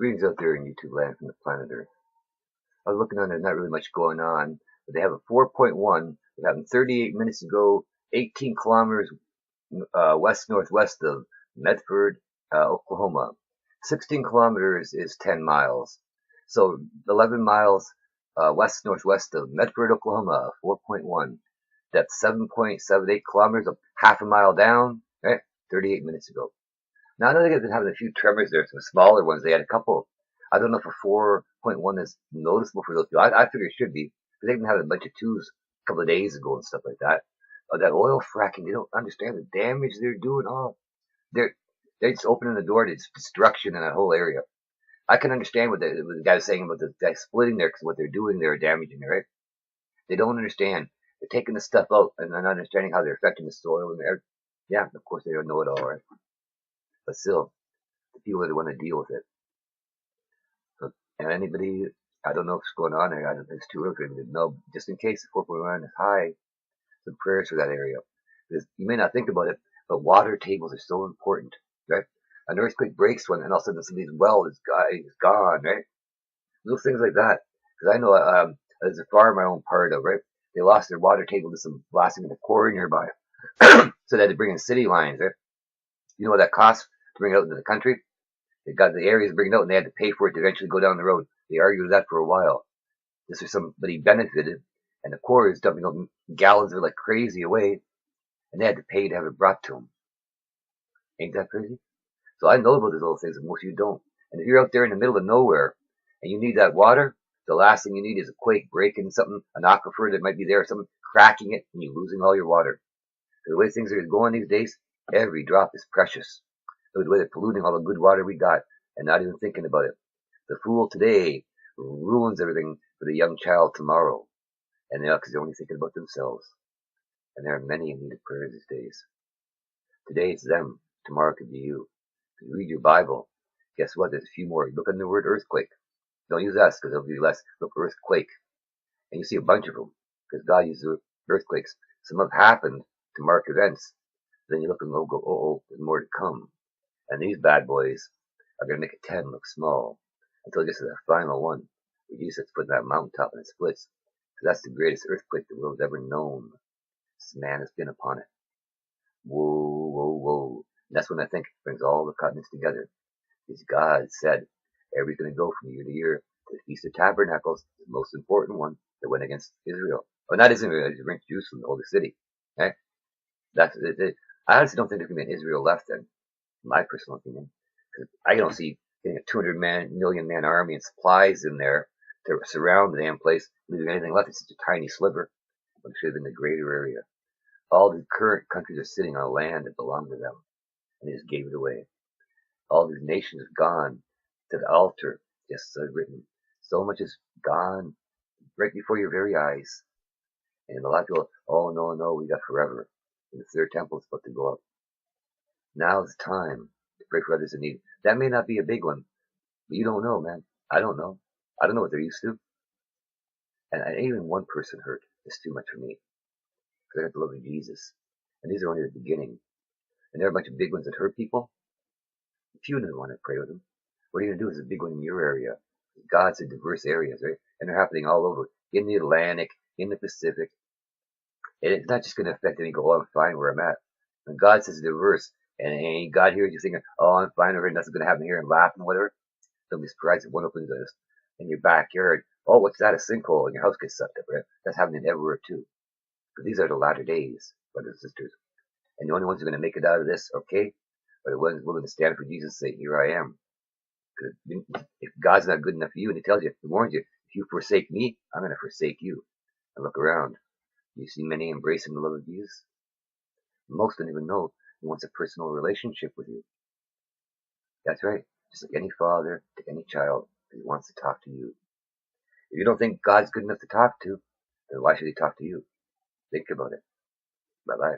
Greetings out there in YouTube land from the planet Earth. I was looking on there, not really much going on, but they have a 4.1. It happened 38 minutes ago, 18 kilometers west-northwest of Medford, Oklahoma. 16 kilometers is 10 miles. So 11 miles west-northwest of Medford, Oklahoma, 4.1. That's 7.78 kilometers, half a mile down, right? 38 minutes ago. Now, I know they've been having a few tremors there, some smaller ones. They had a couple. I don't know if a 4.1 is noticeable for those people. I figure it should be. Because they've been having a bunch of twos a couple of days ago and stuff like that. That oil fracking, they don't understand the damage they're doing. Oh, they're just opening the door to destruction in that whole area. I can understand what the guy was saying about the guy splitting there, because what they're doing, they're damaging it, right? They don't understand. They're taking the stuff out and not understanding how they're affecting the soil and the air. Yeah, of course they don't know it all, right? But still, the people that want to deal with it. So, and anybody, I don't know what's going on there. I don't think it's too early for anybody to know. Just in case the 4.1 is high, some prayers for that area. Because you may not think about it, but water tables are so important, right? An earthquake breaks one, and all of a sudden somebody's well is gone, right? Little things like that. Because I know there's a farm my own part of, right? They lost their water table to some blasting in the quarry nearby. So they had to bring in city lines, right? You know what that costs to bring it out into the country? They got the areas to bring it out, and they had to pay for it to eventually go down the road. They argued that for a while. This was somebody benefited, and the quarry is dumping out gallons of it like crazy away, and they had to pay to have it brought to them. Ain't that crazy? So I know about these little things, and most of you don't. And if you're out there in the middle of nowhere, and you need that water, the last thing you need is a quake breaking something, an aquifer that might be there, something cracking it, and you're losing all your water. The way things are going these days, every drop is precious. The way they're polluting all the good water we got and not even thinking about it. The fool today ruins everything for the young child tomorrow. And because they're only thinking about themselves. And there are many in need of prayer these days. Today it's them. Tomorrow it could be you. If you read your Bible, guess what? There's a few more. Look on the word earthquake. Don't use us because there'll be less. Look for earthquake. And you see a bunch of them because God uses earthquakes. Some have happened to mark events. Then you look and go, oh, there's more to come. And these bad boys are going to make a 10 look small until it gets to the final one. Where Jesus has put that mountaintop and it splits. Because that's the greatest earthquake the world's ever known. This man has been upon it. Whoa, whoa, whoa. And that's when I think it brings all the continents together. Because God said, everybody's going to go from year to year to the Feast of Tabernacles, the most important one that went against Israel. Oh, not Israel, it went Jerusalem, the holy city. Okay? That's it. I honestly don't think there's going to be an Israel left then. My personal opinion. Because I don't see getting a 200 million man army and supplies in there to surround the damn place, leaving anything left. It's such a tiny sliver. But it should have been the greater area. All the current countries are sitting on land that belonged to them, and they just gave it away. All these nations have gone to the altar, just as I've written. So much is gone right before your very eyes. And a lot of people, oh no, we got forever. And the third temple is about to go up. Now's the time to pray for others in need. That may not be a big one, but you don't know, man. I don't know. I don't know what they're used to. And even one person hurt is too much for me. Because I got the love of Jesus. And these are only the beginning. And there are a bunch of big ones that hurt people. If you didn't want to pray with them, what are you going to do is a big one in your area. God's in diverse areas, right? And they're happening all over. In the Atlantic, in the Pacific. And it's not just going to affect them and go, oh, I'm fine where I'm at. When God says diverse, and God hears you thinking, oh, I'm fine over here, nothing's going to happen here, and laughing, whatever. Don't be surprised if one opens in your backyard. Oh, what's that? A sinkhole, and your house gets sucked up, right? That's happening everywhere, too. Because these are the latter days, brothers and sisters. And the only ones who are going to make it out of this, okay, are the ones willing to stand for Jesus and say, here I am. Because if God's not good enough for you, and He tells you, He warns you, if you forsake me, I'm going to forsake you. And look around. You see many embracing the love of Jesus? Most don't even know He wants a personal relationship with you. That's right. Just like any father to any child, He wants to talk to you. If you don't think God's good enough to talk to, then why should He talk to you? Think about it. Bye-bye.